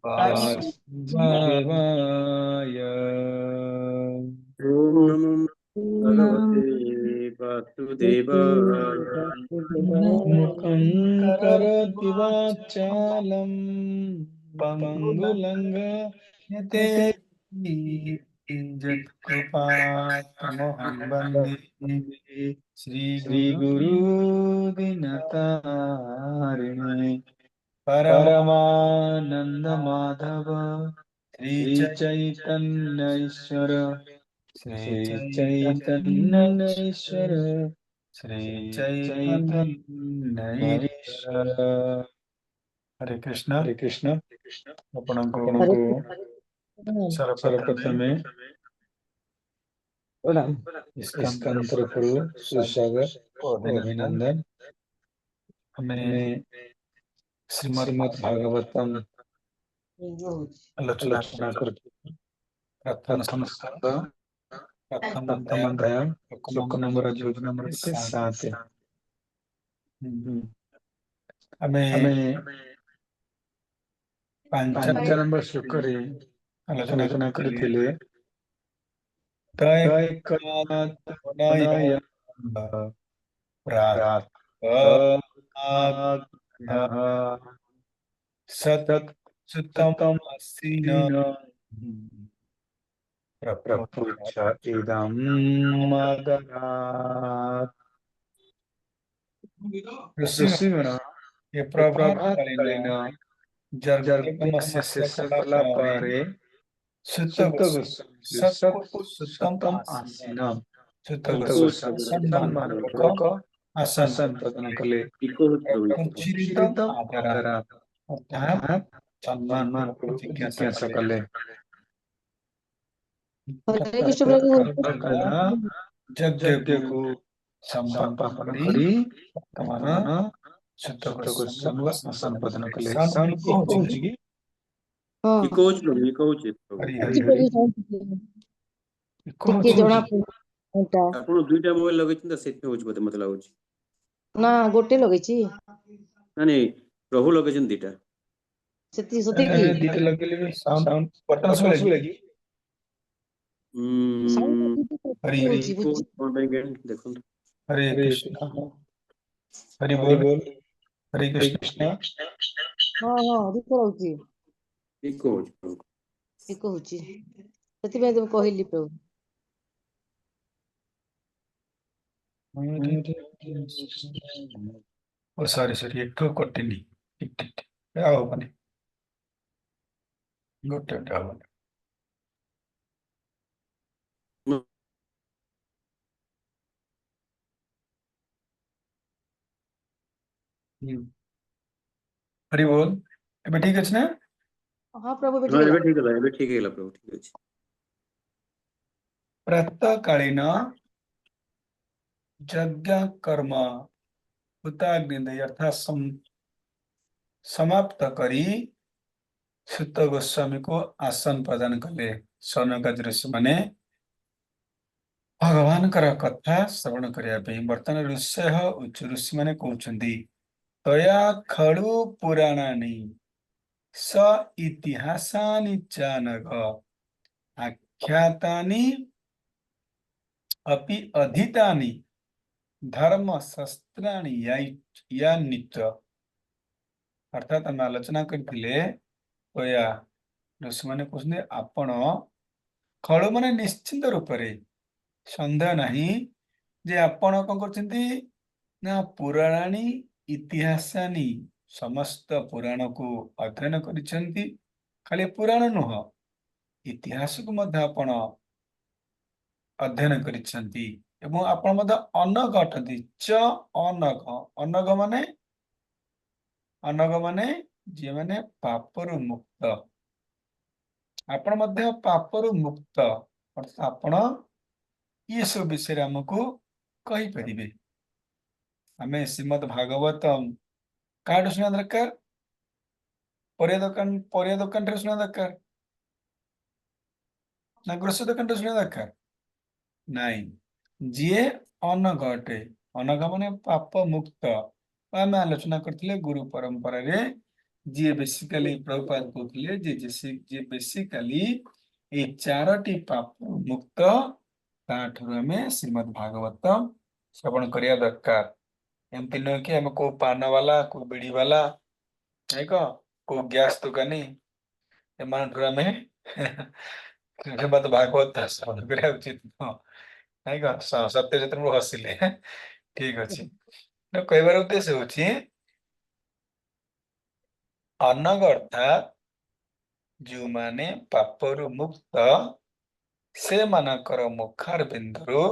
वासुदेवाय। ओम नमो भगवते वासुदेवाय। मुखं करोति वाचालं पङ्गुलङ्घयते यत्कृपातमहं वन्दे श्रीगुरु दीनतारिणे परमानन्दमाधव श्रीचैतन्य ईश्वर श्रीचैतन्य ईश्वर। हरे कृष्ण। हरे कृष्ण। आपणको हरे सर्वप्रथमे स्कंदर गुरु सुसागर अभिनंदन। हमें श्रीमद् भागवतम आलोचना करते प्रथम स्कंद प्रथम अध्याय श्लोक नंबर 7। हमें 5 नंबर श्लोक आलोचना करथिले तय सत्सुतम असीन प्रपुच्छ इदं मदनात्। ऋषिगण ये प्रभात कालीन जर्गमस्य सकला पारे सुत गोस्वामी सत्सुतम आसीन सुत गोस्वामी सम्मान पूर्वक आसन प्रदान कले प्रपुच्छ आदरा अर्थात सम्मान पूर्वक जिज्ञासा कले। कृष्ण प्रभु। यज्ञ को संपादन करी वर्तमान सुत गोस्वामी आसन प्रदान कले। साउंड को होची कि हाँ इको होची प्रभु, इको होची प्रभु। हरि जी हरि प्रभु इको टिके होची जଣା पड़ता ଆପଣ ଦୁଇଟା ମୋବାଇଲ ଲଗେଇଛନ୍ତି ତ ସେଥିପାଇଁ ହଉଛି ବୋଧେ ମତେ ଲାଗୁଛି। ନା ଗୋଟେ ଲଗେଇଛି ନାଇଁ ପ୍ରଭୁ ଲଗେଇଛନ୍ତି ଦିଟା। ସେତିକି ଦିଟା ଲଗେଇଲେ ବି ସାଉଣ୍ଡ ବଟନ ସବୁ ଲାଗି हरि ହଉଛି ଇକୋ କଣ ପାଇଁ କେଜାଣି ଦେଖନ୍ତୁ। हरे कृष्ण हरि बोल हरे कृष्ण। ହଁ ହଁ ଦୁଃଖ ରହୁଛି ଇକୋ ହଉଛି ପ୍ରଭୁ। ଦୁଃଖ ହଉଛି ସେଥିପାଇଁ ତ କହିଲି ପ୍ରଭୁ। ओ सॉरी एक तो कटिनी ठीक ठीक ठीक आ होबनी गोटे होबनी। हरि बोल ଏବେ ଠିକ ଅଛି ନା? ହଁ ପ୍ରଭୁ ହଁ ଏବେ ଠିକ ହେଲା, ଏବେ ଠିକ ହେଲା ପ୍ରଭୁ, ଠିକ ଅଛି। प्रातः कालीन यज्ञ कर्म हुताग्नि अर्थात समाप्त करी सुत गोस्वामी को आसन प्रदान कले। सौनकादि ऋषि माने भगवान कथा श्रवण करने वर्तमान ऋषि माने कहउछंती तया खलु पुराणानि स इतिहासानि जानक आख्यातानि अपि अधीतानि धर्म शस्त्राणि या नित्य। अर्थात आम आलोचना करथिले तया ऋषि माने कहउछंती आपण खलु माने निश्चित रूप से संदेह नहीं जे आपण कौन करछंती ना पुराणानि इतिहासानि समस्त पुराण को अध्ययन करिसेंती। खाली पुराण नुह इतिहास को मध्य आपण अध्ययन करिसेंती एवं आपण मध्य अनग अटंती च अनग माने जे माने पापरु मुक्त। आपण मध्य पापरु मुक्त अर्थात आपण ये सब विषय आमको कही परिबे। आमे श्रीमद् भागवतम काडू सुना दरकार परिया दुकान रे सुना दरकार ना ग्रोसरी दुकान रे सुना दरकार नहीं। जी अनघ अटे अनघ माने पाप मुक्त आम आलोचना करते गुरु परंपरा रे जी बेसिकली प्रभुपाद कहते जी बेसिकली ये चारोटी पाप मुक्त आम श्रीमद भागवत श्रवण करने दरकार। एमती नुह कि आम को पान वाला को बीड़ी वाला है को गैस दुकानी एम श्रीमद भागवत श्रवण करा उचित है सत्य जितने हसिले ठीक अच्छे कहबार उद्देश्य हूँ अनग अर्थात जो माने पापरु मुक्त से मानकर मुखार बिंदु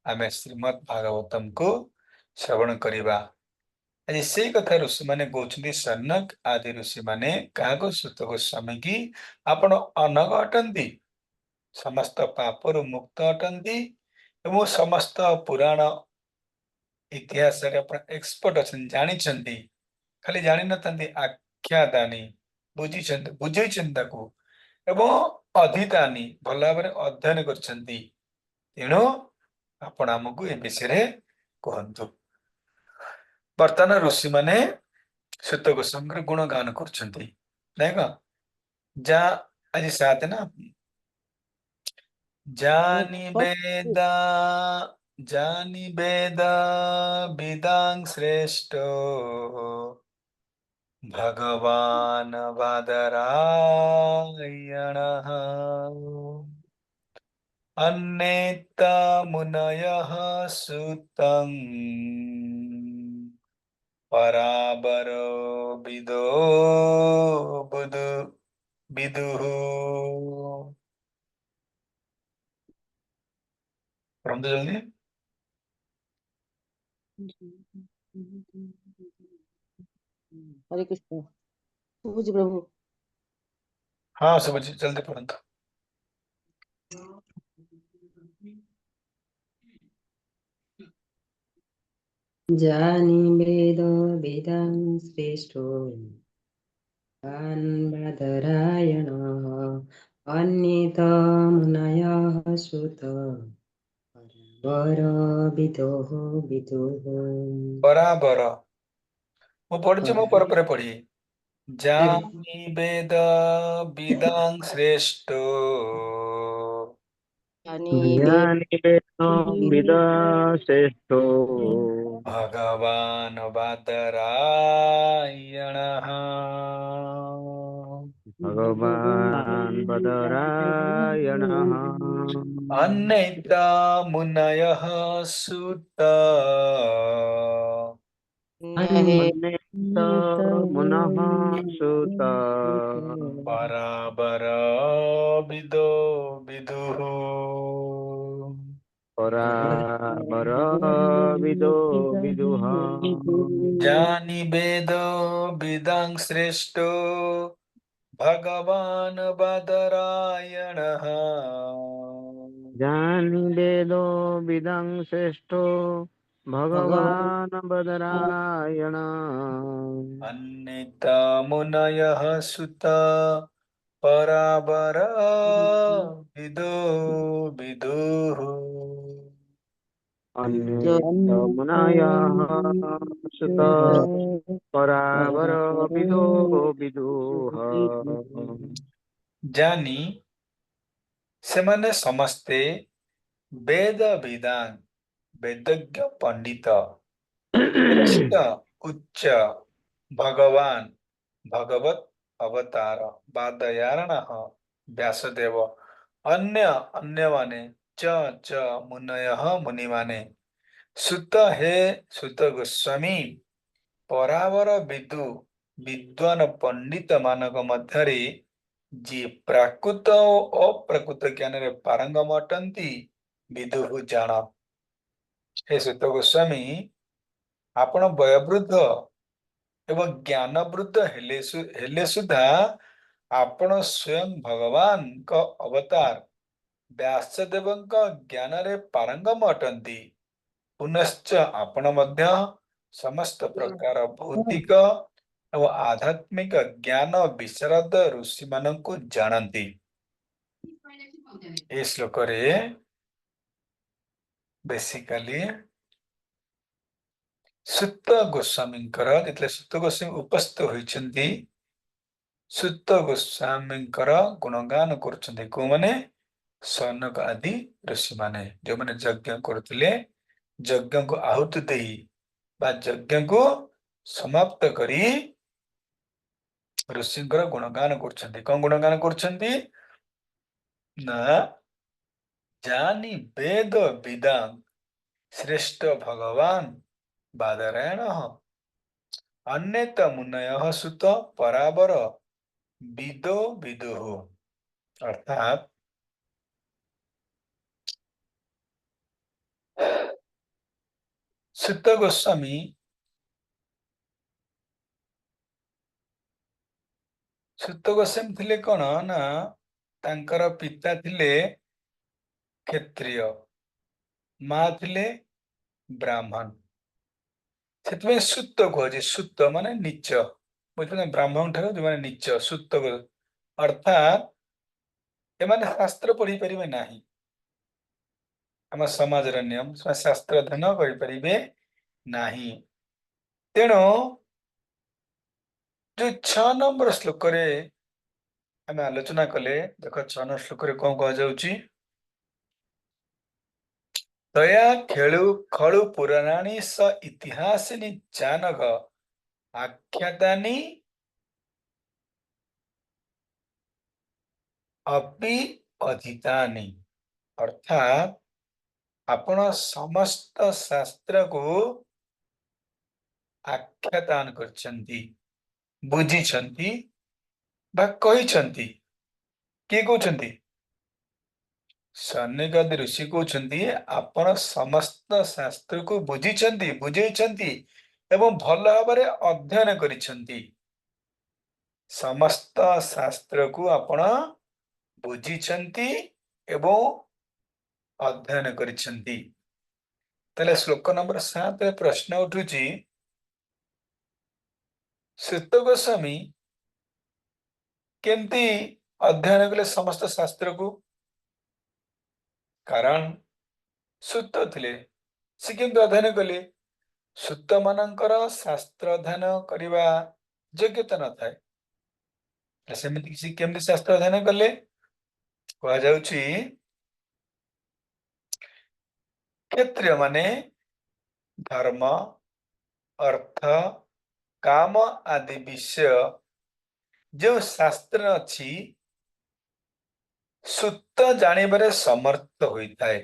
आम श्रीमद भागवतम को श्रवण करवा। आज से कथा ऋषि मैंने कहते सनक आदि ऋषि मैंने क्या सुत गोस्वामी की आपण अनग अटंती समस्त पापरु मुक्त अटंती एवं समस्त पुराण इतिहास एक्सपर्ट अच्छा जानी खाली जानी न आख्या दानी बुझी को एवं अधिदानी भल भाव अध्ययन करेणु आपण आमको ए विषय कहतु। बर्तमान ऋषि मैंने सुत गोस्वामी गुणगान कर जा आज साथ ना जानी वेदा विदां श्रेष्ठ भगवान बादरायणः अन्येत मुनयः सुतं पराबरो विदो बुदु विदुः। पढ़ो तो जल्दी। हरे कृष्ण पूज्य प्रभु। हाँ सब जल्दी पढ़ो तो। जानी वेद वेदां श्रेष्ठो बादरायणः अन्येत मुनयः सुत विदोः विदुः। बराबर वो पढ़ी मो पर पढ़ी जानी वेद विदां श्रेष्ठ ज्ञानी वेदो विदा श्रेष्ठो भगवान बादरायणः भगवान् बदरायणः अन्येत मुनयः सुत अन्येत मुनः सुत बराबर विदो विदुः। पराबर विदो विदुः। जानी वेद विदां श्रेष्ठो भगवान बादरायणः जानी वेदो विदं श्रेष्ठो भगवान् बदरायण अन्येत मुनयः सुत पराबर विदो विदुः। अन्येत मुनयः सुत परावर विदो विदुः। जानी सेमाने समस्ते वेद विदान वेदज्ञ पंडित श्रेष्ठ उच्च भगवान भगवत अवतार बादयारण व्यासदेव अन्य अन्य माने च मुनयः मुनि माने सुत हे सुत गोस्वामी परावर विदु विद्वान पंडित मानक मध्यरे जी प्राकृत और अप्राकृत ज्ञान रे पारंगम अटंती विदुः जान। हे सुत गोस्वामी आपण वयोवृद्ध एवं ज्ञान वृद्ध हेले सुधा आपण स्वयं भगवान का अवतार व्यासदेव ज्ञान रे पारंगम अटंती पुनश्च आपण मध्य समस्त प्रकार भौतिक एवं आध्यात्मिक ज्ञान विशारद ऋषि मानक जानती। ए श्लोक रे बेसिकली ସୁତ ଗୋସ୍ୱାମୀଙ୍କର ଯେତେବେଳେ ସୁତ ଗୋସ୍ୱାମୀ ଉପସ୍ଥିତ ହୋଇଛନ୍ତି ସୁତ ଗୋସ୍ୱାମୀଙ୍କର ଗୁଣଗାନ କରୁଛନ୍ତି କୋଉମାନେ? ସନକ ଆଦି ଋଷିମାନେ ଯୋଉମାନେ ଯଜ୍ଞ କରୁଥିଲେ, ଯଜ୍ଞକୁ ଆହୁତି ଦେଇ ବା ଯଜ୍ଞକୁ ସମାପ୍ତ କରି ଋଷିଙ୍କର ଗୁଣଗାନ କରୁଛନ୍ତି। କଣ ଗୁଣଗାନ କରୁଛନ୍ତି ନା ଜାନି ବେଦ ବିଦାଂ ଶ୍ରେଷ୍ଠ ଭଗବାନ ବାଦରାୟଣ ଅନ୍ୟତ ମୁନୟ ସୁତ ପରାବର ବିଦୋ ବିଦୁଃ। ଅର୍ଥାତ୍ ସୁତ ଗୋସ୍ୱାମୀ ଥିଲେ କଣ ନା ତାଙ୍କର ପିତା ଥିଲେ କ୍ଷତ୍ରିୟ, ମା ଥିଲେ ବ୍ରାହ୍ମଣ, ସେଥିପାଇଁ ସୁତ କୁହାଯାଏ। ସୁତ ମାନେ ନିଚ, ବୁଝିପାରିଲେ? ବ୍ରାହ୍ମଣ ଠାରୁ ଯୋଉମାନେ ନିଚ, ସୁତ ଅର୍ଥାତ୍ ଏମାନେ ଶାସ୍ତ୍ର ପଢି ପାରିବେ ନାହିଁ। ଆମ ସମାଜର ନିୟମ, ସେମାନେ ଶାସ୍ତ୍ର ଅଧ୍ୟୟନ କରିପାରିବେ ନାହିଁ। ତେଣୁ ଯୋଉ 6 ନମ୍ବର ଶ୍ଲୋକରେ ଆମେ ଆଲୋଚନା କଲେ, ଦେଖ 6 ନମ୍ବର ଶ୍ଲୋକରେ କଣ କୁହାଯାଉଛି? ତୟା ଖେଳୁ ଖଳୁ ପୁରାଣାନି ସ ଇତିହାସିନି ଚାନକ ଆଖ୍ୟାତାନି ଅପି ଅଧିତାନି। ଅର୍ଥାତ୍ ଆପଣ ସମସ୍ତ ଶାସ୍ତ୍ରକୁ ଆଖ୍ୟାତାନ କରିଛନ୍ତି, ବୁଝିଛନ୍ତି ବା କହିଛନ୍ତି। କିଏ କହୁଛନ୍ତି? ସନକ ଆଦି ଋଷି କହୁଛନ୍ତି ଆପଣ ସମସ୍ତ ଶାସ୍ତ୍ରକୁ ବୁଝିଛନ୍ତି, ବୁଝେଇଛନ୍ତି ଏବଂ ଭଲ ଭାବରେ ଅଧ୍ୟୟନ କରିଛନ୍ତି। ସମସ୍ତ ଶାସ୍ତ୍ରକୁ ଆପଣ ବୁଝିଛନ୍ତି ଏବଂ ଅଧ୍ୟୟନ କରିଛନ୍ତି। ତାହେଲେ ଶ୍ଲୋକ ନମ୍ବର 7ରେ ପ୍ରଶ୍ନ ଉଠୁଛି, ସୁତ ଗୋସ୍ୱାମୀ କେମିତି ଅଧ୍ୟୟନ କଲେ ସମସ୍ତ ଶାସ୍ତ୍ରକୁ? କାରଣ ସୁତ ଥିଲେ, ସେ କେମିତି ଅଧ୍ୟୟନ କଲେ? ସୁତ ମାନଙ୍କର ଶାସ୍ତ୍ର ଅଧ୍ୟୟନ କରିବା ଯୋଗ୍ୟତା ନଥାଏ, ସେମିତି କିଛି କେମିତି ଶାସ୍ତ୍ର ଅଧ୍ୟୟନ କଲେ? କୁହାଯାଉଛି କ୍ଷତ୍ରିୟ ମାନେ ଧର୍ମ, ଅର୍ଥ, କାମ ଆଦି ବିଷୟ ଯେଉଁ ଶାସ୍ତ୍ର ଅଛି ସୁତ ଜାଣିବାରେ ସମର୍ଥ ହୋଇଥାଏ।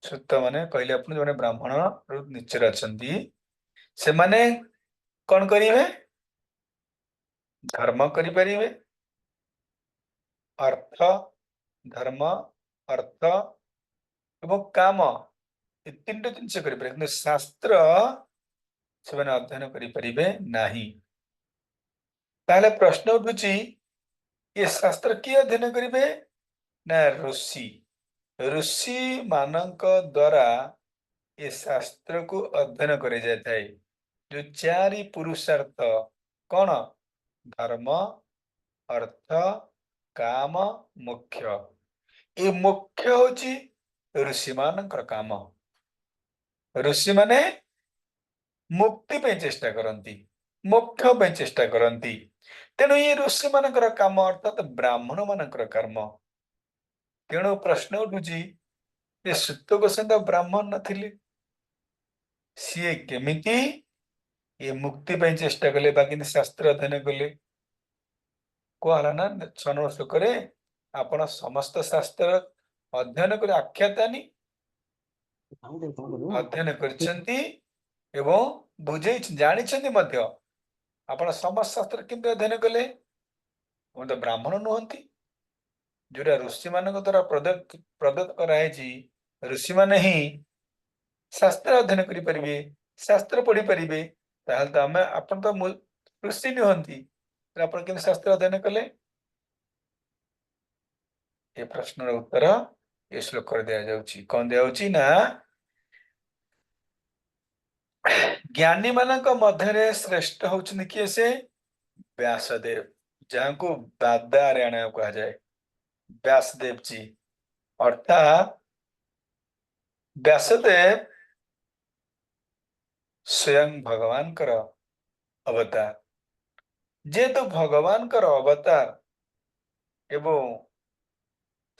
ସୁତ ମାନେ କହିଲେ ଆପଣ ଜଣେ ବ୍ରାହ୍ମଣ ନିଚରେ ଅଛନ୍ତି, ସେମାନେ କଣ କରିବେ? ଧର୍ମ କରିପାରିବେ, ଅର୍ଥ, ଧର୍ମ, ଅର୍ଥ ଏବଂ କାମ, ଏ 3ଟି ଜିନିଷ କରିପାରିବେ, କିନ୍ତୁ ଶାସ୍ତ୍ର ସେମାନେ ଅଧ୍ୟୟନ କରିପାରିବେ ନାହିଁ। ତାହେଲେ ପ୍ରଶ୍ନ ଉଠୁଛି, ଏ ଶାସ୍ତ୍ର କିଏ ଅଧ୍ୟୟନ କରିବେ? ନା ଋଷି। ଋଷି ମାନଙ୍କ ଦ୍ୱାରା ଏ ଶାସ୍ତ୍ରକୁ ଅଧ୍ୟୟନ କରାଯାଇଥାଏ। ଯୋଉ 4 ପୁରୁଷାର୍ଥ କଣ? ଧର୍ମ, ଅର୍ଥ, କାମ, ମୋକ୍ଷ। ଏ ମୋକ୍ଷ ହଉଛି ଋଷି ମାନଙ୍କର କାମ। ଋଷି ମାନେ ମୁକ୍ତି ପାଇଁ ଚେଷ୍ଟା କରନ୍ତି, ମୋକ୍ଷ ପାଇଁ ଚେଷ୍ଟା କରନ୍ତି। ତେଣୁ ଏ ଋଷି ମାନଙ୍କର କାମ ଅର୍ଥାତ୍ ବ୍ରାହ୍ମଣ ମାନଙ୍କର କର୍ମ। ତେଣୁ ପ୍ରଶ୍ନ ଉଠୁଛି, ଏ ସୁତ ଗୋସ୍ୱାମୀ ବ୍ରାହ୍ମଣ ନଥିଲେ, ସିଏ କେମିତି ଏ ମୁକ୍ତି ପାଇଁ ଚେଷ୍ଟା କଲେ ବା କେମିତି ଶାସ୍ତ୍ର ଅଧ୍ୟୟନ କଲେ? କୁହାହେଲା ନା 6 ନମ୍ବର ଶ୍ଲୋକରେ ଆପଣ ସମସ୍ତ ଶାସ୍ତ୍ର ଅଧ୍ୟୟନ କରି ଆଖ୍ୟାତାନି ଅଧ୍ୟୟନ କରିଛନ୍ତି ଏବଂ ଜାଣିଛନ୍ତି ମଧ୍ୟ। ଆପଣ ସମସ୍ତ ଶାସ୍ତ୍ର କେମିତି ଅଧ୍ୟୟନ କଲେ? ଆପଣ ତ ବ୍ରାହ୍ମଣ ନୁହନ୍ତି। ଯୋଉଟା ଋଷି ମାନଙ୍କ ଦ୍ୱାରା ପ୍ରଦତ୍ତ କରାଯାଇଛି, ଋଷିମାନେ ହିଁ ଶାସ୍ତ୍ର ଅଧ୍ୟୟନ କରିପାରିବେ, ଶାସ୍ତ୍ର ପଢିପାରିବେ। ତାହେଲେ ତ ଆପଣ ତ ଋଷି ନୁହନ୍ତି, ଆପଣ କେମିତି ଶାସ୍ତ୍ର ଅଧ୍ୟୟନ କଲେ? ଏ ପ୍ରଶ୍ନର ଉତ୍ତର ଏ ଶ୍ଲୋକରେ ଦିଆଯାଉଛି। କଣ ଦିଆଯାଉଛି ନା ଜ୍ଞାନୀ ମାନଙ୍କ ମଧ୍ୟରେ ଶ୍ରେଷ୍ଠ ହଉଛନ୍ତି କିଏ? ସେ ବ୍ୟାସଦେବ, ଯାହାଙ୍କୁ ବାଦାରାୟଣ କୁହାଯାଏ। ବ୍ୟାସଦେବ ଜୀ, ଅର୍ଥାତ୍ ବ୍ୟାସଦେବ स्वयं भगवान कर अवतार जेहेतु भगवान कर अवतार एवं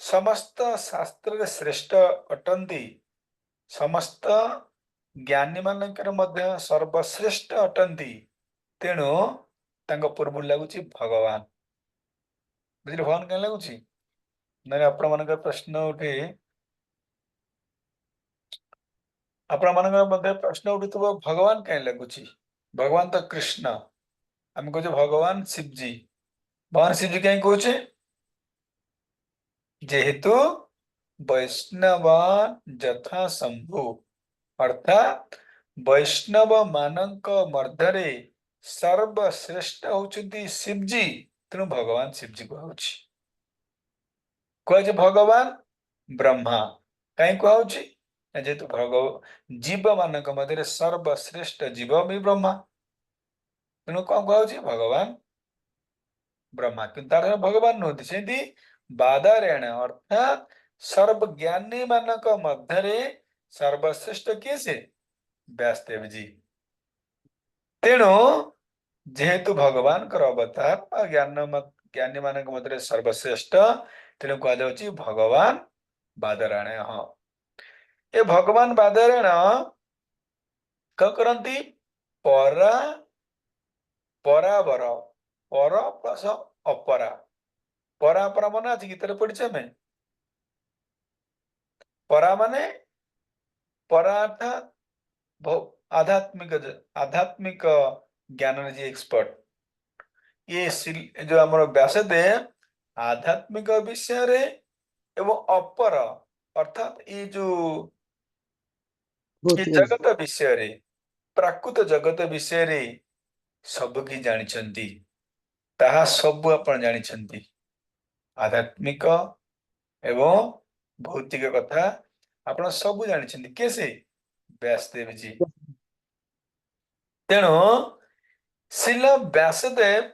समस्त शास्त्र रे श्रेष्ठ अटंती समस्त ज्ञानी मानकर मध्य सर्वश्रेष्ठ अटंती तेणु तांको पूर्व लगुच भगवान बुझे भगवान कहीं लगुच ना आपण मान प्रश्न उठे आपण मान प्रश्न उठुव भगवान कहीं लगुच भगवान तो कृष्ण आम कहे भगवान शिवजी भगवान शिवजी कहीं कहे जेहेतु वैष्णव यथा शंभु अर्थात वैष्णव मानक मध्यरे सर्वश्रेष्ठ होउछंती शिवजी तेणु भगवान शिवजी कहउछि कहे भगवान ब्रह्मा कहीं कहउछि जेहेतु जीव मानक मध्य सर्वश्रेष्ठ जीव भी ब्रह्मा तेणु कौन कहउछि भगवान ब्रह्मा किंतु तार भगवान नुहति सेंती बादारेण अर्थात सर्वज्ञानी मानक मध्यरे सर्वश्रेष्ठ किए से व्यासदेव जी तेणु जेहेतु भगवान कर अवतार ज्ञानी मानक मध्य सर्वश्रेष्ठ तेणु कह जाउछि भगवान बादरायण ए भगवान बादरायण क्या करती परा पराबर पर प्लस अपरा परा अपरा मन आज गीत पढ़ी आम परा माने परा अर्थात आध्यात्मिक आध्यात्मिक ज्ञान जी एक्सपर्ट ये जो आम व्यासदेव आध्यात्मिक विषय रे एवं अपर अर्थात ये जो ये भौतिक जगत विषय रे प्राकृत जगत विषय रे सब कि जानिछंती ताहा सब आपण जानिछंती आध्यात्मिक एवं भौतिक कथा आपण सब जानिछंती कैसे व्यासदेव जी तेणु शिल व्यासदेव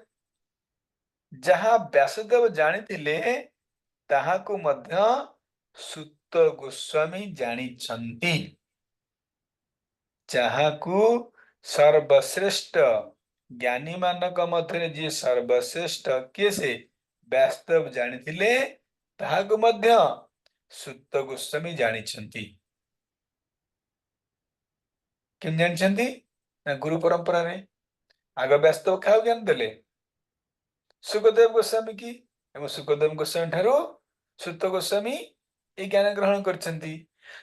जहाँ व्यासदेव जानिथिले ताहाकु मध्य सुत गोस्वामी जानिछंती जहाँकु सर्वश्रेष्ठ ज्ञानी मानक मध्य जी सर्वश्रेष्ठ किए से व्यासदेव जानिथिले ताहाकु मध्य सुत गोस्वामी जानिछंती किम जानिछंती ना गुरु परंपरा रे आग व्यासदेव क्या ज्ञान देले सुखदेव गोस्वामी की एवं सुखदेव गोस्वामी ठारू सुत गोस्वामी ये ज्ञान ग्रहण करछंती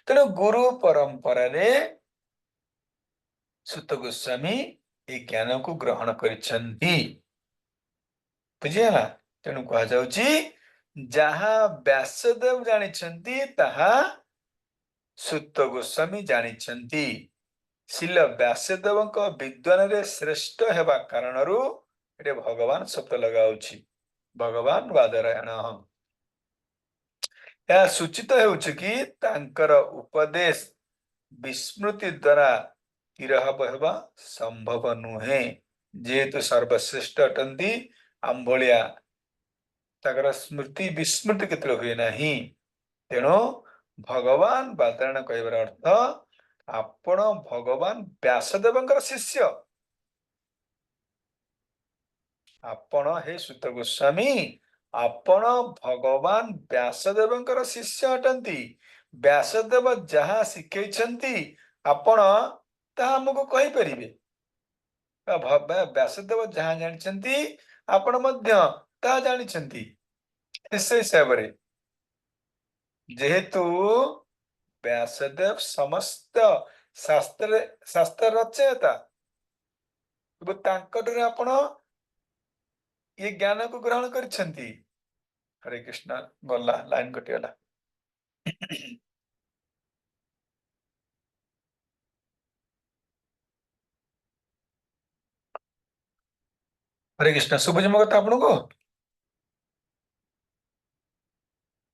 तेणु गुरु परंपरा रे सुत गोस्वामी ये ज्ञान को ग्रहण करछंती बुझिला तेणु कहा जाउची जहाँ व्यासदेव जानिछंती ताहा सुत गोस्वामी जानिछंती शिल व्यासदेव विद्वान रे श्रेष्ठ हेबा कारणरू एटे भगवान शब्द लगाउछि भगवान बादरायण यह सूचित हेउछि कि तांकर उपदेश विस्मृति द्वारा तिरहब हेबा संभव नुहे जेहेतु सर्वश्रेष्ठ अटंती आंभलिया ताकर स्मृति विस्मृति केतरे हुए नाही तेणु भगवान बादरायण कहबार अर्थ आपण भगवान व्यासदेवंकर शिष्य आपण हे सुत गोस्वामी आपण भगवान व्यासदेवंकर शिष्य अटंती व्यासदेव जहाँ शिखैछंती आपण ताहा हमको कहि परिबे व्यासदेव जहाँ जानिछंती आपण मध्य ताहा जानिछंती निश्चय हिसाब रे जेहेतु व्यासदेव समस्त शास्त्र शास्त्र रचयिता तांकटरे आपण ये ज्ञान को ग्रहण करछंती हरे कृष्ण गला लाइन कटिगला हरे कृष्ण शुभ जम कथा आपण को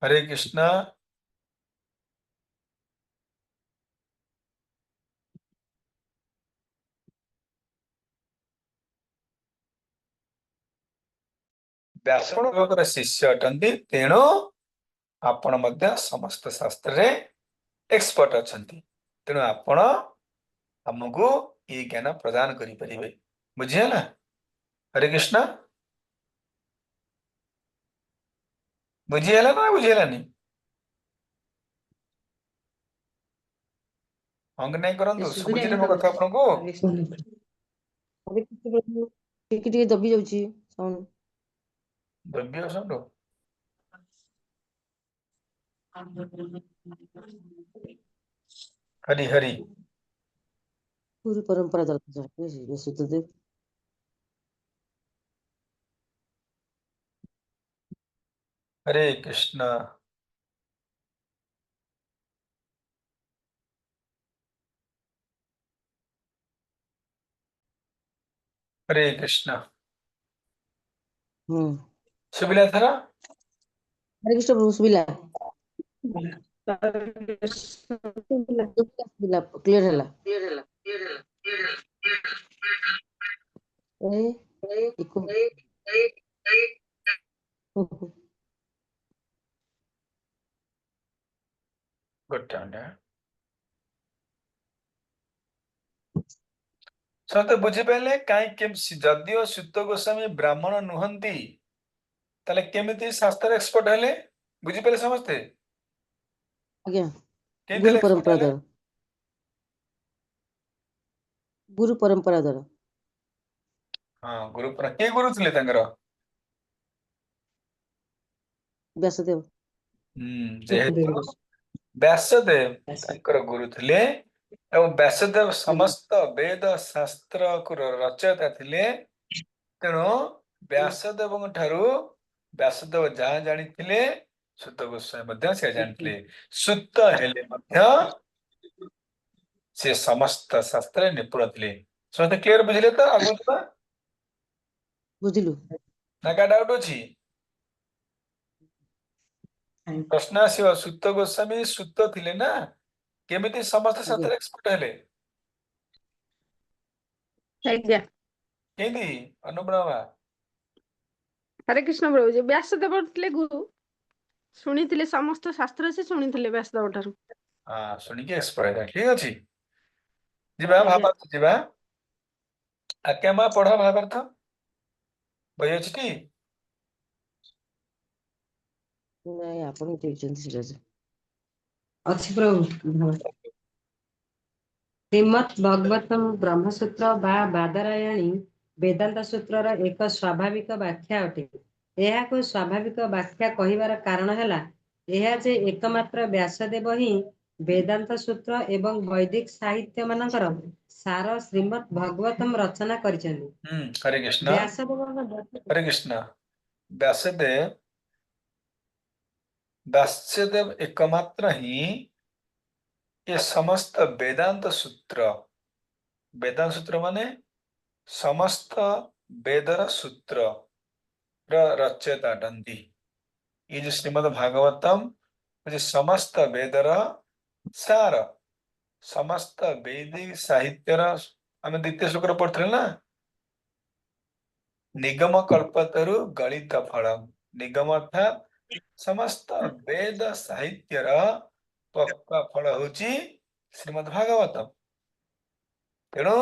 हरे कृष्ण व्यासदेवଙ୍କର शिष्य अटंती तेणु आपण मध्य समस्त शास्त्र रे एक्सपर्ट अछंती तेणु आपण हमको ये ज्ञान प्रदान करि परिबे बुझियला। हरे कृष्ण बुझियला ना बुझियलानी अंग नहीं ଏ करंतु ସୁବିଧା सुबुझिले ହିଁ मो कथा ପ୍ରଭୁ। आपनको। ହରେ କୃଷ୍ଣ ପ୍ରଭୁ। ଟିକେ ଦବି ଯାଉଛି ସାଉଣ୍ଡ। द्रव्य समझो हरि हरि गुरु परंपरा दरकार सुखदेव। हरे कृष्ण हरे कृष्ण ହୁଁ सुबिला थरा हरे कृष्ण प्रभु सुविला क्लियर ହେଲା। ए इको गुड टाइम समते बुझी पाइले काई केम जदियो सुत गोस्वामी ब्राह्मण नुहंती ताले केमिति शास्त्र एक्सपर्ट हेले बुझी पाइले समस्ते ଆଜ୍ଞା केमिति गुरु एक्सपर्ट परंपरा हेले ଦ୍ୱାରା गुरु परंपरा ଦ୍ୱାରା हां गुरु पर के गुरु थिले तंगर व्यासदेव जेहेतु व्यासदेव तंकर गुरु थिले एवं व्यासदेव समस्त वेद शास्त्र को रचयिता थिले तेणु व्यासदेव ठारू व्यासदेव जहाँ जानिथिले सुत गोस्वामी मध्य से जानिथिले सुत हेले मध्य से समस्त शास्त्र निपुण थिले समस्त क्लियर बुझिले तो आगु तो ବୁଝିଲୁ ना का डाउट अछि प्रश्न आसीबा सुत गोस्वामी सुत थिले ना केमिति समस्त ଆଜ୍ଞା शास्त्र एक्सपर्ट हेले ଆଜ୍ଞା केंदी अनुब्रह्मा ହରେ କୃଷ୍ଣ ପ୍ରଭୁ ଯେ ବ୍ୟାସଦେବ ଥିଲେ ଗୁରୁ ଶୁଣିଥିଲେ ସମସ୍ତ ଶାସ୍ତ୍ର ସେ ଶୁଣିଥିଲେ ବ୍ୟାସଦେବ ଠାରୁ। हाँ सुनिक एक्सपर्ट है ठीक अछि जिबा ଆଜ୍ଞା भावार्थ जिबा आज्ञा मा पढ़ भावार्थ बही अछि टी ନାଇଁ ଆପଣ ଦେଇଛନ୍ତି ସେଟା ଯେ। ଅଛି ପ୍ରଭୁ ଶ୍ରୀମଦ୍ ଭଗବତମ୍ ବ୍ରହ୍ମସୂତ୍ର ବା ବାଦରାୟଣୀ ବେଦାନ୍ତ ସୂତ୍ରର ଏକ ସ୍ୱାଭାବିକ ବ୍ୟାଖ୍ୟା ଅଟେ। ଏହାକୁ ସ୍ୱାଭାବିକ ବ୍ୟାଖ୍ୟା କହିବାର କାରଣ ହେଲା ଏହା ଯେ ଏକମାତ୍ର ବ୍ୟାସଦେବ ହିଁ ବେଦାନ୍ତ ସୂତ୍ର ଏବଂ ବୈଦିକ ସାହିତ୍ୟ ମାନଙ୍କର ସାର ଶ୍ରୀମଦ୍ ଭଗବତମ୍ ରଚନା କରିଛନ୍ତି। हरे कृष्ण ବ୍ୟାସଦେବଙ୍କ ବ୍ୟତୀତ हरे कृष्ण व्यासदेव व्यासदेव एकमात्र ही ये समस्त वेदांत सूत्र माने समस्त वेदर सूत्र रचयिता अटंती ये जो श्रीमद् भागवतम जो समस्त वेदर सार समस्त वैदिक साहित्यर आम द्वितीय श्लोक पढ़ते ना निगम कल्पतरु गणित फलम निगम अर्थात समस्त वेद साहित्यर पक्का फल होची श्रीमद् भागवतम तेणु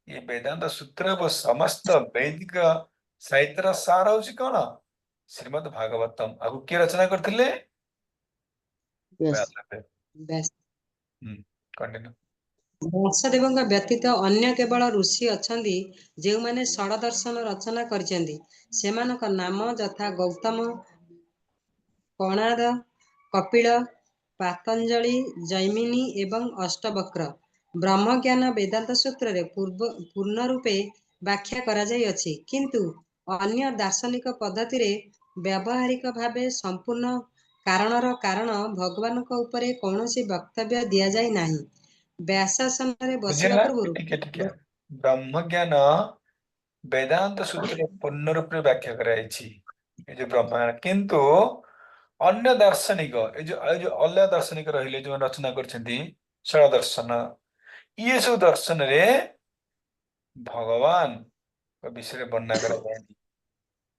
ये वेदांत सूत्र व समस्त वैदिक साहित्यर सार होची कौन श्रीमद् भागवतम आगु किए रचना करथिले व्यासदेव ବ୍ୟାସ कंटिन्यू ବ୍ୟାସଦେବଙ୍କ ବ୍ୟତୀତ ଅନ୍ୟ କେବଳ ଋଷି ଅଛନ୍ତି ଯେଉଁମାନେ ଷଡ଼ଦର୍ଶନ ରଚନା କରିଛନ୍ତି। ସେମାନଙ୍କ ନାମ ଯଥା ଗୌତମ, କଣାଦ, କପିଳ, ପାତଞ୍ଜଳି, ଜୈମିନୀ ଏବଂ ଅଷ୍ଟବକ୍ର। ବ୍ରହ୍ମଜ୍ଞାନ ବେଦାନ୍ତ ସୂତ୍ରରେ ପୂର୍ଣ୍ଣ ରୂପେ ବ୍ୟାଖ୍ୟା କରାଯାଇଅଛି କିନ୍ତୁ ଅନ୍ୟ ଦାର୍ଶନିକ ପଦ୍ଧତିରେ ବ୍ୟବହାରିକ ଭାବେ ସମ୍ପୂର୍ଣ୍ଣ କାରଣର କାରଣ ଭଗବାନଙ୍କ ଉପରେ କୌଣସି ବକ୍ତବ୍ୟ ଦିଆଯାଇ ନାହିଁ। ବ୍ୟାସାସନରେ ବସିବା बुझिला ପୂର୍ବରୁ टिके ब्रह्म ज्ञान वेदांत सूत्र पूर्ण रूप में व्याख्या कराइछि ये जो ब्रह्म किंतु अन्य दार्शनिक ये जो अलग दार्शनिक रहिले जो रचना करछन्ती सरल दर्शन ये सब दर्शन रे भगवान को विषय वर्णना कराଯାएନି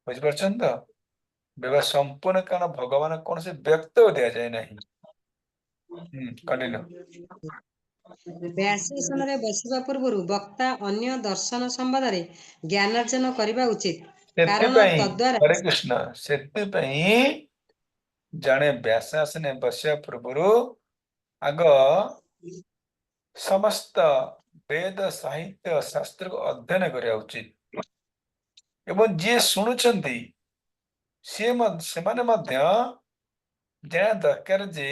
बुझि परछन तो व्यवहार संपूर्ण कारण भगवान कौन से व्यक्त दिया जाए नहीं कंटिन्यू ବ୍ୟାସାସନରେ ବସିବା ପୂର୍ବରୁ ବକ୍ତା ଅନ୍ୟ ଦର୍ଶନ ସମ୍ବନ୍ଧରେ ଜ୍ଞାନାର୍ଜନ କରିବା ଉଚିତ। କାରଣ ସେଥିପାଇଁ ତଦ୍ୱାରା ହରେ କୃଷ୍ଣ, ସେଥିପାଇଁ ଜଣେ ବ୍ୟାସାସନରେ ବସିବା ପୂର୍ବରୁ ଆଗ ସମସ୍ତ ବେଦ ସାହିତ୍ୟ ଶାସ୍ତ୍ରକୁ ଅଧ୍ୟୟନ କରିବା ଉଚିତ। ଏବଂ ଯିଏ ଶୁଣୁଛନ୍ତି ସେମାନେ ମଧ୍ୟ ଜାଣିବା ଦରକାର ଯେ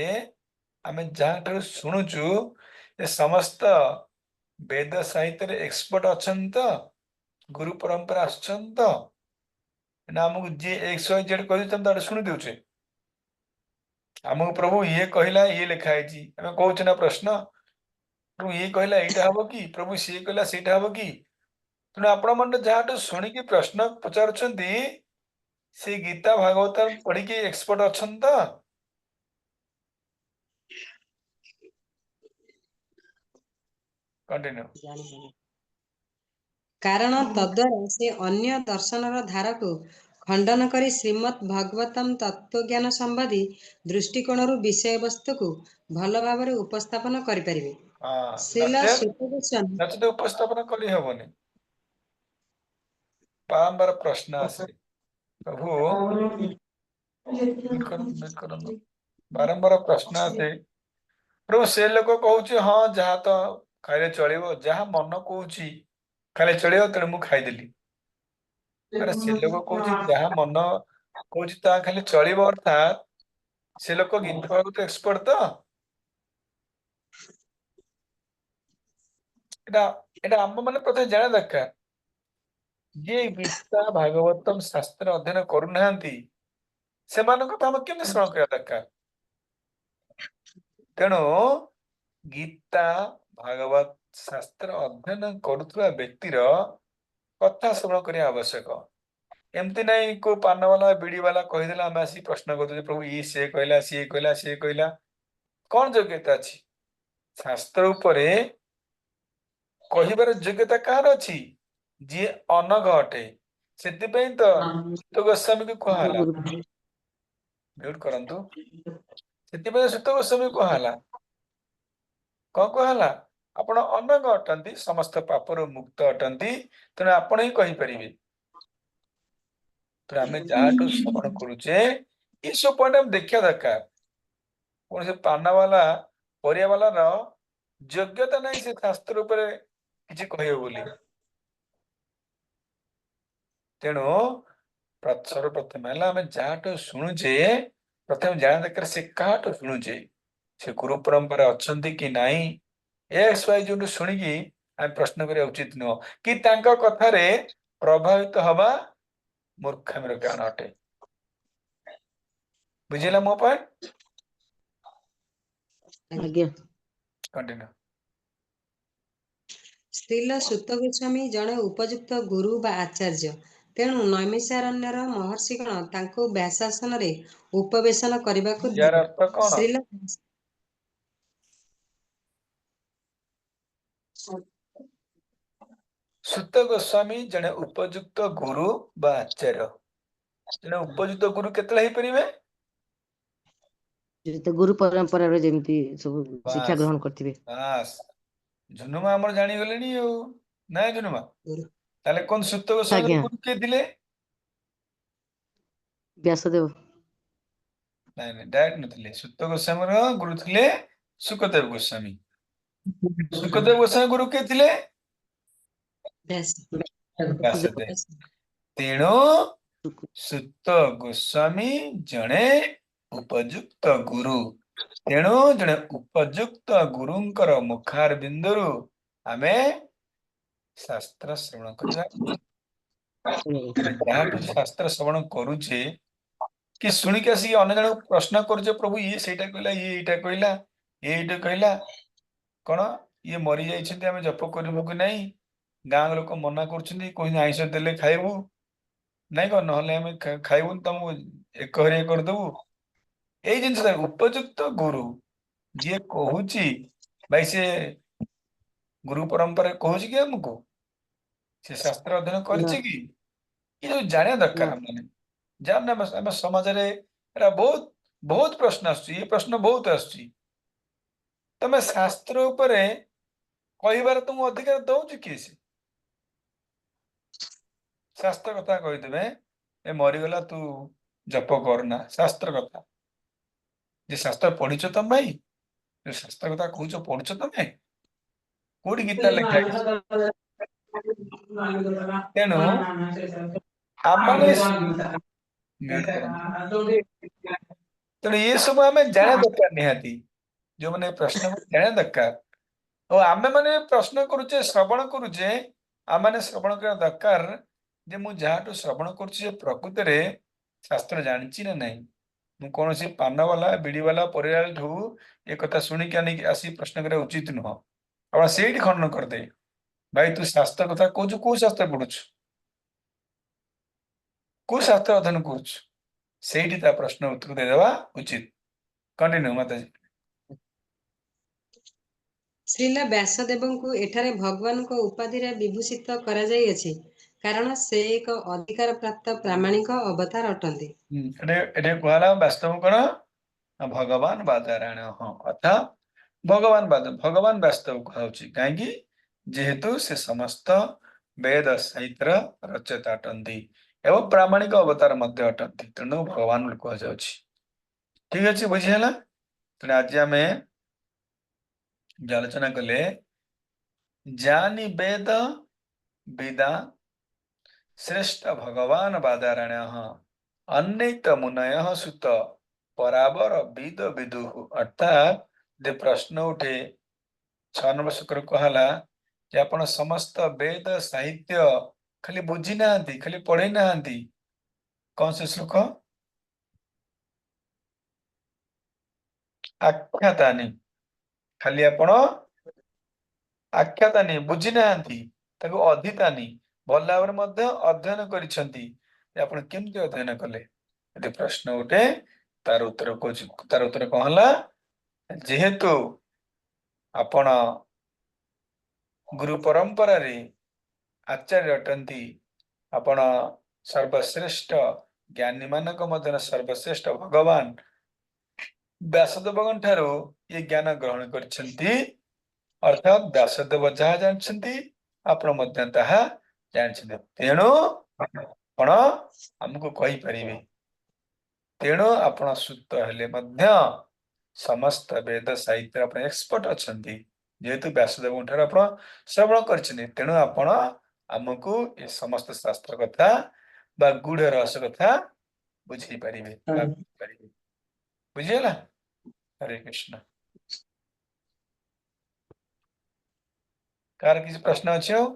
ଆମେ ଯାହାଠାରୁ ଶୁଣୁଛୁ ଏ ସମସ୍ତ ବେଦ ସାହିତ୍ୟରେ ଏକ୍ସପର୍ଟ ଅଛନ୍ତି ତ, ଗୁରୁ ପରମ୍ପରା ଆସୁଛନ୍ତି ତ, ନା ଆମକୁ ଯିଏ XYZ କହିଛି ତମେ ତାଠୁ ଶୁଣି ଦଉଛେ? ଆମକୁ ପ୍ରଭୁ ଇଏ କହିଲା, ଇଏ ଲେଖା ହେଇଛି, ଆମେ କହୁଛେ ନା ପ୍ରଶ୍ନ, ପ୍ରଭୁ ଇଏ କହିଲା ଏଇଟା ହବ କି, ପ୍ରଭୁ ସିଏ କହିଲା ସେଇଟା ହବ କି? ତେଣୁ ଆପଣ ମାନେ ଯାହାଠୁ ଶୁଣିକି ପ୍ରଶ୍ନ ପଚାରୁଛନ୍ତି ସେ ଗୀତା ଭାଗବତ ପଢିକି ଏକ୍ସପର୍ଟ ଅଛନ୍ତି ତ? କଣ୍ଟିନ୍ୟୁ। କାରଣ ତଦ୍ୱାରା ସେ ଅନ୍ୟ ଦର୍ଶନର ଧାରାକୁ ଖଣ୍ଡନ କରି ଶ୍ରୀମଦ୍ ଭଗବତମ୍ ତତ୍ତ୍ୱଜ୍ଞାନ ସମ୍ବନ୍ଧୀ ଦୃଷ୍ଟିକୋଣରୁ ବିଷୟବସ୍ତୁକୁ ଭଲ ଭାବରେ ଉପସ୍ଥାପନ କରିପାରିବେ। ଶ୍ରୀଲ ସୁତ ଗୋସ୍ୱାମୀ ନଚେତ ଉପସ୍ଥାପନ କରିହବନି। ବାରମ୍ବାର ପ୍ରଶ୍ନ ଆସେ, ପ୍ରଭୁ ବାରମ୍ବାର ପ୍ରଶ୍ନ ଆସେ, ପ୍ରଭୁ ସେ ଲୋକ କହୁଛି ହଁ ଯାହା ତ ଖାଇଲେ ଚଳିବ, ଯାହା ମନ କହୁଛି ଖାଇଲେ ଚଳିବ, ତେଣୁ ମୁଁ ଖାଇଦେଲି। ଆରେ ସେ ଲୋକ କହୁଛି ଯାହା ମନ କହୁଛି ତାହା ଖାଲି ଚଳିବ, ଅର୍ଥାତ୍ ସେ ଲୋକ ଗୀତା ଭାଗବତ ଏକ୍ସପର୍ଟ ତ? ଏଟା ଏଟା ଆମ ମାନେ ପ୍ରଥମେ ଜାଣିବା ଦରକାର। ଯିଏ ଗୀତା ଭାଗବତମ ଶାସ୍ତ୍ର ଅଧ୍ୟୟନ କରୁନାହାନ୍ତି ସେମାନଙ୍କ କଥା ଆମେ କେମିତି ଶ୍ରବଣ କରିବା ଦରକାର? ତେଣୁ ଗୀତା ଭାଗବତ ଶାସ୍ତ୍ର ଅଧ୍ୟୟନ କରୁଥିବା ବ୍ୟକ୍ତିର କଥା ଶ୍ରବଣ କରିବା ଆବଶ୍ୟକ। ଏମିତି ନାଇଁ କୋଉ ପାନ ବାଲା ବିଡି ବାଲା କହିଦେଲା ଆମେ ଆସିକି ପ୍ରଶ୍ନ କରୁଛୁ, ପ୍ରଭୁ ଇଏ ସିଏ କହିଲା, ସିଏ କହିଲା, ସିଏ କହିଲା। କଣ ଯୋଗ୍ୟତା ଅଛି? ଶାସ୍ତ୍ର ଉପରେ କହିବାର ଯୋଗ୍ୟତା କାହାର ଅଛି? ଯିଏ ଅନଘ ଅଟେ। ସେଥିପାଇଁ ତ ସୁତ ଗୋସ୍ୱାମୀକୁ କୁହାହେଲା, ମ୍ୟୁଟ କରନ୍ତୁ। ସେଥିପାଇଁ ସୁତ ଗୋସ୍ୱାମୀ କୁହାହେଲା, କଣ କୁହାହେଲା? ଆପଣ ଅନଘ ଅଟନ୍ତି, ସମସ୍ତ ପାପରୁ ମୁକ୍ତ ଅଟନ୍ତି, ତେଣୁ ଆପଣ ହିଁ କହିପାରିବେ। ତ ଆମେ ଯାହାଠୁ ଶ୍ରବଣ କରୁଛେ ଏସବୁ ପଏଣ୍ଟ ଆମେ ଦେଖିବା ଦରକାର। କୌଣସି ପାନ ବାଲା, ପରିବା ବାଲାର ଯୋଗ୍ୟତା ନାହିଁ ସେ ଶାସ୍ତ୍ର ଉପରେ କିଛି କହିବ ବୋଲି। ତେଣୁ ସର୍ବପ୍ରଥମେ ହେଲା ଆମେ ଯାହାଠୁ ଶୁଣୁଛେ ପ୍ରଥମେ ଜାଣିବା ଦରକାର ସେ କାହାଠୁ ଶୁଣୁଛେ, ସେ ଗୁରୁ ପରମ୍ପରା ଅଛନ୍ତି କି ନାହିଁ। XYZ ଶୁଣିକି ଆମେ ପ୍ରଶ୍ନ କରିବା ଉଚିତ ନୁହଁ, କି ତାଙ୍କ କଥାରେ ପ୍ରଭାବିତ ହବା ମୂର୍ଖାମିର କାରଣ ଅଟେ। ବୁଝିଲା ମୋ ପଏଣ୍ଟ? ଆଜ୍ଞା। କଣ୍ଟିନ୍ୟୁ। ଶ୍ରୀଲ ସୁତ ଗୋସ୍ୱାମୀ ଜଣେ ଉପଯୁକ୍ତ ଗୁରୁ ବା ଆଚାର୍ଯ୍ୟ। ତେଣୁ ନୈମିଷାରଣ୍ୟର ମହର୍ଷିଗଣ ତାଙ୍କୁ ବ୍ୟାସାସନରେ ଉପବେଶନ କରିବାକୁ ୟାର ଦେଲେ। ଅର୍ଥ କଣ? ଶ୍ରୀଲ ସୁତ ଗୋସ୍ୱାମୀ ଜଣେ ଉପଯୁକ୍ତ ଗୁରୁ ବା ଆଚାର୍ଯ୍ୟ। ଜଣେ ଉପଯୁକ୍ତ ଗୁରୁ କେତେବେଳେ ହେଇପାରିବେ? ଯେତେ ଗୁରୁ ପରମ୍ପରାରେ ଯେମିତି ସବୁ ଶିକ୍ଷା ବାସ୍ ଗ୍ରହଣ କରିଥିବେ। ବାସ୍, ଝୁନୁମା ଆମର ଜାଣିଗଲେଣି ଆଉ, ନାଇଁ ଝୁନୁମା? ଗୁରୁ ତାହେଲେ କଣ ସୁତ ଗୋସ୍ୱାମୀର ଆଜ୍ଞା, ଗୁରୁ କିଏ ଥିଲେ? ବ୍ୟାସଦେବ। ନାଇଁ ନାଇଁ, ଡାଇରେକ୍ଟ ନଥିଲେ। ସୁତ ଗୋସ୍ୱାମୀର ଗୁରୁ ଥିଲେ ଶୁକଦେବ ଗୋସ୍ୱାମୀ। ଶୁକଦେବ ଗୋସ୍ୱାମୀ ଗୁରୁ କିଏ ଥିଲେ? ବ୍ୟାସଦେବ। ତେଣୁ ସୁତ ଗୋସ୍ୱାମୀ ଜଣେ ଉପଯୁକ୍ତ ଗୁରୁ। ତେଣୁ ଜଣେ ଉପଯୁକ୍ତ ଗୁରୁଙ୍କର ମୁଖାର ବିନ୍ଦୁରୁ ଆମେ ଶାସ୍ତ୍ର ଶ୍ରବଣ କରିବା ଉଚିତ। ଆମେ ଯାହାଠୁ ଶାସ୍ତ୍ର ଶ୍ରବଣ କରୁଛେ, କି ଶୁଣିକି ଆସିକି ଅନ୍ୟ ଜଣଙ୍କୁ ପ୍ରଶ୍ନ କରୁଛେ, ପ୍ରଭୁ ଇଏ ସେଇଟା କହିଲା, ଇଏ ଏଇଟା କହିଲା, ଇଏ ଏଇଟା କହିଲା, କଣ ଇଏ ମରି ଯାଇଛନ୍ତି ଆମେ ଜପ କରିବୁ କି ନାହିଁ? ଗାଁ ଲୋକ ମନା କରୁଛନ୍ତି, କହୁଛନ୍ତି ଆଇଁଷ ଦେଲେ ଖାଇବୁ ନାଇଁ, କଣ ନହେଲେ ଆମେ ଖାଇବୁନି, ତମକୁ ଏକହରିଆ କରିଦବୁ। ଏଇ ଜିନିଷ ଉପଯୁକ୍ତ ଗୁରୁ ଯିଏ କହୁଛି, ଭାଇ ସେ ଗୁରୁ ପରମ୍ପରା କହୁଛି କି ଆମକୁ? ସେ ଶାସ୍ତ୍ର ଅଧ୍ୟୟନ ନା କରିଛି କି? ଏ ଯୋଉ ଜାଣିବା ନା ଦରକାର ଆମମାନେ। ଯାହା ଆମ ସମାଜରେ ଏଟା ବହୁତ ବହୁତ ପ୍ରଶ୍ନ ଆସୁଛି, ଏ ପ୍ରଶ୍ନ ବହୁତ ଆସୁଛି। ତମେ ଶାସ୍ତ୍ର ଉପରେ କହିବାର ତୁମକୁ ଅଧିକାର ଦଉଛି କିଏ ସେ? ଶାସ୍ତ୍ର କଥା କହିଦେବେ ଏ ମରିଗଲା ତୁ ଜପ କରନା, ଶାସ୍ତ୍ର କଥା। ଯେ ଶାସ୍ତ୍ର ପଢିଛ ତମେ ଭାଇ, ଯୋଉ ଶାସ୍ତ୍ର କଥା କହୁଛ ପଢୁଛ ତମେ? କୋଉଠି ଗୀତା ଲେଖା ହେଇଛି? ତେଣୁ ଆମମାନେ mute କରନ୍ତୁ। ତେଣୁ ଏ ସବୁ ଆମେ ଜାଣିବା ଦରକାର ନିହାତି, ଯୋଉମାନେ ପ୍ରଶ୍ନ ଜାଣିବା ଦରକାର। ଆଉ ଆମେ ମାନେ ପ୍ରଶ୍ନ କରୁଛେ, ଶ୍ରବଣ କରୁଛେ, ଆମମାନେ ଶ୍ରବଣ କରିବା ଦରକାର ଯେ ମୁଁ ଯାହାଠୁ ଶ୍ରବଣ କରୁଛି ସେ ପ୍ରକୃତରେ ଶାସ୍ତ୍ର ଜାଣିଛି ନା ନାହିଁ। ମୁଁ କୌଣସି ପାନବାଲା ବିଡ଼ିବାଲା ପରିବାରଠୁ ଏ କଥା ଶୁଣିକି ଆଣିକି ଆସି ପ୍ରଶ୍ନ କରିବା ଉଚିତ ନୁହଁ। ଆପଣ ସେଇଠି ଖଣ୍ଡନ କରିଦେବେ, ଭାଇ ତୁ ଶାସ୍ତ୍ର କଥା କହୁଛୁ, କୋଉ ଶାସ୍ତ୍ର ପଢୁଛୁ, କୋଉ ଶାସ୍ତ୍ର ଅଧ୍ୟୟନ କରୁଛୁ, ସେଇଠି ତା ପ୍ରଶ୍ନ ଉତ୍ତର ଦେଇଦେବା ଉଚିତ। କଣ୍ଟିନ୍ୟୁ ମାତାଜୀ। ଶ୍ରୀଲା ବ୍ୟାସଦେବଙ୍କୁ ଏଠାରେ ଭଗବାନଙ୍କ ଉପାଧିରେ ବିଭୂଷିତ କରାଯାଇଅଛି, କାରଣ ସେ ଏକ ଅଧିକାର ପ୍ରାପ୍ତ ପ୍ରାମାଣିକ ଅବତାର ଅଟନ୍ତି। ଏଠି କୁହାହେଲା ବାସ୍ତବ କଣ? ଭଗବାନ ବାଦରାୟଣ। ହଁ, ଅର୍ଥାତ୍ ଭଗବାନ ବାସ୍ତବ କୁହାଯାଉଛି, କାହିଁକି? ଯେହେତୁ ସେ ସମସ୍ତ ବେଦ ସାହିତ୍ୟର ରଚୟିତା ଅଟନ୍ତି ଏବଂ ପ୍ରାମାଣିକ ଅବତାର ମଧ୍ୟ ଅଟନ୍ତି, ତେଣୁ ଭଗବାନ ବୋଲି କୁହାଯାଉଛି। ଠିକ ଅଛି, ବୁଝିହେଲା? ତେଣୁ ଆଜି ଆମେ ଆଲୋଚନା କଲେ ଜାନି ବେଦ ବିଦା ଶ୍ରେଷ୍ଠ ଭଗବାନ ବାଦାରାୟଣ ଅନ୍ନୈତ ମୁନୟ ସୁତ ପରାବର ବିଦ ବିଦୁଃ। ଅର୍ଥାତ୍ ଯେ ପ୍ରଶ୍ନ ଉଠେ 6 ନମ୍ବର ଶ୍ଲୋକରେ କୁହାହେଲା ଯେ ଆପଣ ସମସ୍ତ ବେଦ ସାହିତ୍ୟ ଖାଲି ବୁଝି ନାହାନ୍ତି, ଖାଲି ପଢେଇ ନାହାନ୍ତି। କଣ ସେ ଶ୍ଲୋକ? ଆଖ୍ୟାତାନି, ଖାଲି ଆପଣ ଆଖ୍ୟାତାନି ବୁଝି ନାହାନ୍ତି, ତାକୁ ଅଧିତାନି ଭଲ ଭାବରେ ମଧ୍ୟ ଅଧ୍ୟୟନ କରିଛନ୍ତି। ଆପଣ କେମିତି ଅଧ୍ୟୟନ କଲେ? ଯଦି ପ୍ରଶ୍ନ ଉଠେ ତାର ଉତ୍ତର କହୁଛି, ତାର ଉତ୍ତର କଣ ହେଲା? ଯେହେତୁ ଆପଣ ଗୁରୁ ପରମ୍ପରାରେ ଆଚାର୍ଯ୍ୟ ଅଟନ୍ତି, ଆପଣ ସର୍ବଶ୍ରେଷ୍ଠ ଜ୍ଞାନୀ ମାନଙ୍କ ମଧ୍ୟରେ ସର୍ବଶ୍ରେଷ୍ଠ ଭଗବାନ ବ୍ୟାସଦେବଙ୍କ ଠାରୁ ଏ ଜ୍ଞାନ ଗ୍ରହଣ କରିଛନ୍ତି। ଅର୍ଥାତ୍ ବ୍ୟାସଦେବ ଯାହା ଜାଣିଛନ୍ତି ଆପଣ ମଧ୍ୟ ତାହା ଜାଣିଛନ୍ତି, ତେଣୁ ଆପଣ ଆମକୁ କହିପାରିବେ। ତେଣୁ ଆପଣ ସୁତ ହେଲେ ମଧ୍ୟ ସମସ୍ତ ବେଦ ସାହିତ୍ୟ ଆପଣ ଏକ୍ସପର୍ଟ ଅଛନ୍ତି, ଯେହେତୁ ବ୍ୟାସଦେବଙ୍କ ଠାରୁ ଆପଣ ଶ୍ରବଣ କରିଛନ୍ତି, ତେଣୁ ଆପଣ ଆମକୁ ଏ ସମସ୍ତ ଶାସ୍ତ୍ର କଥା ବା ଗୂଢ ରହସ୍ୟ କଥା ବୁଝେଇ ପାରିବେ ବା କହିପାରିବେ। ବୁଝିହେଲା? ହରେ କୃଷ୍ଣ। କାହାର କିଛି ପ୍ରଶ୍ନ ଅଛି ଆଉ?